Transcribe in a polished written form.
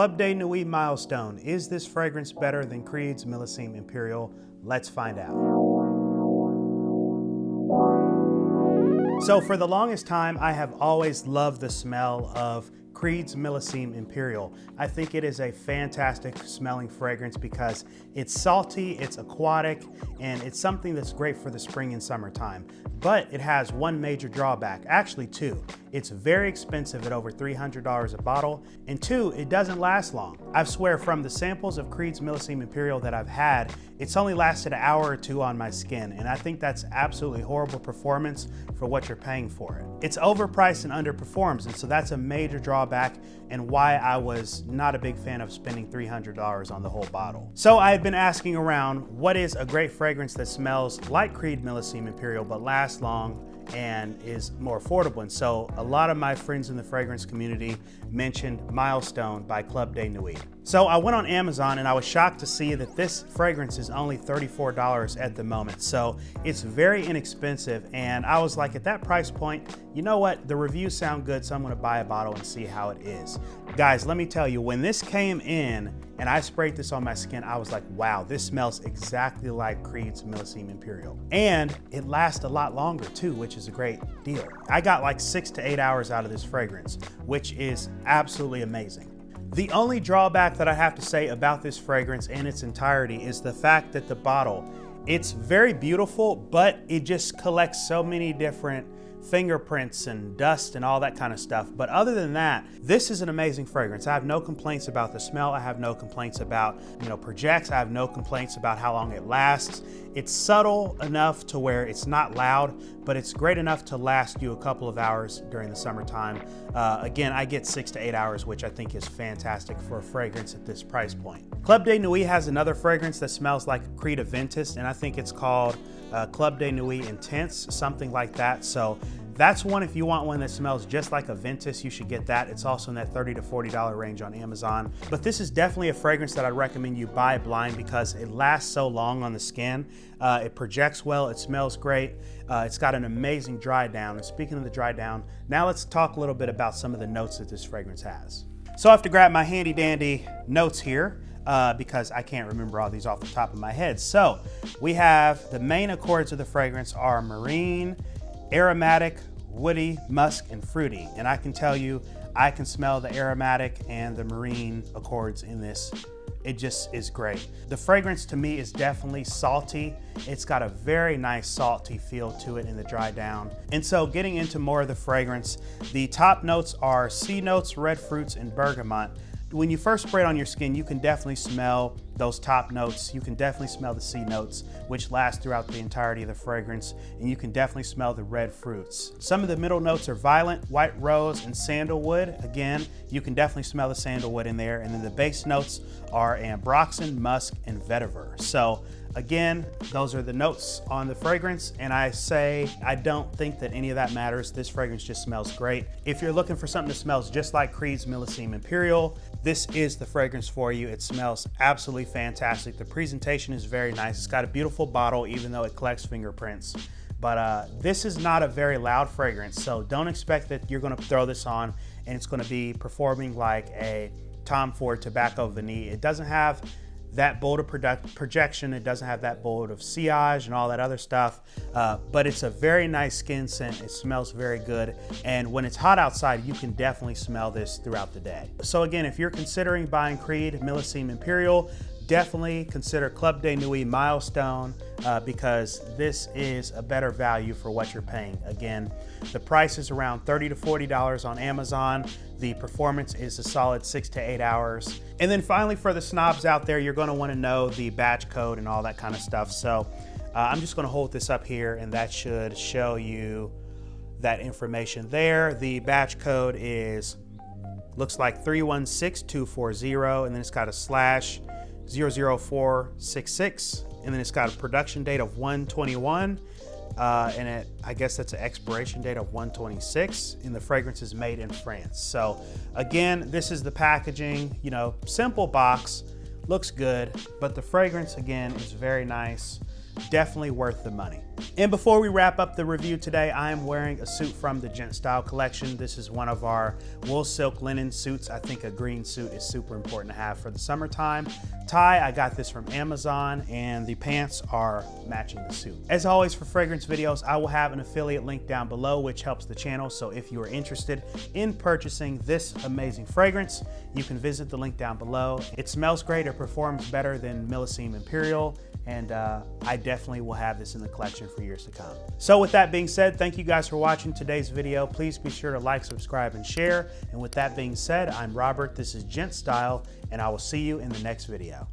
Club de Nuit Milestone. Is this fragrance better than Creed's Millesime Imperial? Let's find out. So for the longest time, I have always loved the smell of Creed's Millesime Imperial. I think it is a fantastic smelling fragrance because it's salty, it's aquatic, and it's something that's great for the spring and summertime. But it has one major drawback, actually two. It's very expensive at over $300 a bottle, and two, it doesn't last long. I swear from the samples of Creed's Millesime Imperial that I've had, it's only lasted an hour or two on my skin, and I think that's absolutely horrible performance for what you're paying for it. It's overpriced and underperforms, and so that's a major drawback and why I was not a big fan of spending $300 on the whole bottle. So I had been asking around, what is a great fragrance that smells like Creed Millesime Imperial but lasts long and is more affordable? And so a lot of my friends in the fragrance community mentioned Milestone by Club de Nuit. So I went on Amazon and I was shocked to see that this fragrance is only $34 at the moment. So it's very inexpensive, and I was like, at that price point, you know what? The reviews sound good, so I'm gonna buy a bottle and see how it is. Guys, let me tell you, when this came in and I sprayed this on my skin, I was like, wow, this smells exactly like Creed's Millesime Imperial. And it lasts a lot longer too, which is a great deal. I got like 6 to 8 hours out of this fragrance, which is absolutely amazing. The only drawback that I have to say about this fragrance in its entirety is the fact that the bottle, it's very beautiful, but it just collects so many different fingerprints and dust and all that kind of stuff. But other than that, this is an amazing fragrance. I have no complaints about the smell. I have no complaints about, projects. I have no complaints about how long it lasts. It's subtle enough to where it's not loud, but it's great enough to last you a couple of hours during the summertime. Again, I get 6 to 8 hours, which I think is fantastic for a fragrance at this price point. Club de Nuit has another fragrance that smells like Creed Aventus, and I think it's called Club de Nuit Intense, something like that. So that's one, if you want one that smells just like Aventus, you should get that. It's also in that $30 to $40 range on Amazon. But this is definitely a fragrance that I'd recommend you buy blind because it lasts so long on the skin. It projects well, it smells great. It's got an amazing dry down. And speaking of the dry down, now let's talk a little bit about some of the notes that this fragrance has. So I have to grab my handy dandy notes here. Because I can't remember all these off the top of my head. So we have the main accords of the fragrance are marine, aromatic, woody, musk, and fruity. And I can tell you, I can smell the aromatic and the marine accords in this. It just is great. The fragrance to me is definitely salty. It's got a very nice salty feel to it in the dry down. And so getting into more of the fragrance, the top notes are sea notes, red fruits, and bergamot. When you first spray it on your skin, you can definitely smell those top notes. You can definitely smell the sea notes, which last throughout the entirety of the fragrance, and you can definitely smell the red fruits. Some of the middle notes are violet, white rose, and sandalwood. Again, you can definitely smell the sandalwood in there. And then the base notes are ambroxan, musk, and vetiver. So again, those are the notes on the fragrance, and I don't think that any of that matters. This fragrance just smells great. If you're looking for something that smells just like Creed's Millesime Imperial, this is the fragrance for you. It smells absolutely fantastic. The presentation is very nice. It's got a beautiful bottle, even though it collects fingerprints. But this is not a very loud fragrance, so don't expect that you're gonna throw this on and it's gonna be performing like a Tom Ford Tobacco Vanille. It doesn't have that bold of projection. It doesn't have that bold of sillage and all that other stuff, but it's a very nice skin scent. It smells very good, and when it's hot outside, you can definitely smell this throughout the day. So again, if you're considering buying Creed Millesime Imperial, definitely consider Club de Nuit Milestone because this is a better value for what you're paying. Again, the price is around $30 to $40 on Amazon. The performance is a solid 6 to 8 hours. And then finally, for the snobs out there, you're gonna wanna know the batch code and all that kind of stuff. So I'm just gonna hold this up here and that should show you that information there. The batch code looks like 316240, and then it's got a slash 00466, and then it's got a production date of 121, and I guess that's an expiration date of 126, and the fragrance is made in France. So again, this is the packaging, simple box, looks good, but the fragrance again is very nice. definitely worth the money. And before we wrap up the review today, I am wearing a suit from the Gent Style collection. This is one of our wool silk linen suits. I think a green suit is super important to have for the summertime. Tie, I got this from Amazon, and the pants are matching the suit. As always, for fragrance videos, I will have an affiliate link down below, which helps the channel. So if you are interested in purchasing this amazing fragrance, you can visit the link down below. It smells great, it performs better than Millesime Imperial, and I definitely will have this in the collection for years to come. So with that being said, thank you guys for watching today's video. Please be sure to like, subscribe, and share. And with that being said, I'm Robert, this is Gent Style, and I will see you in the next video.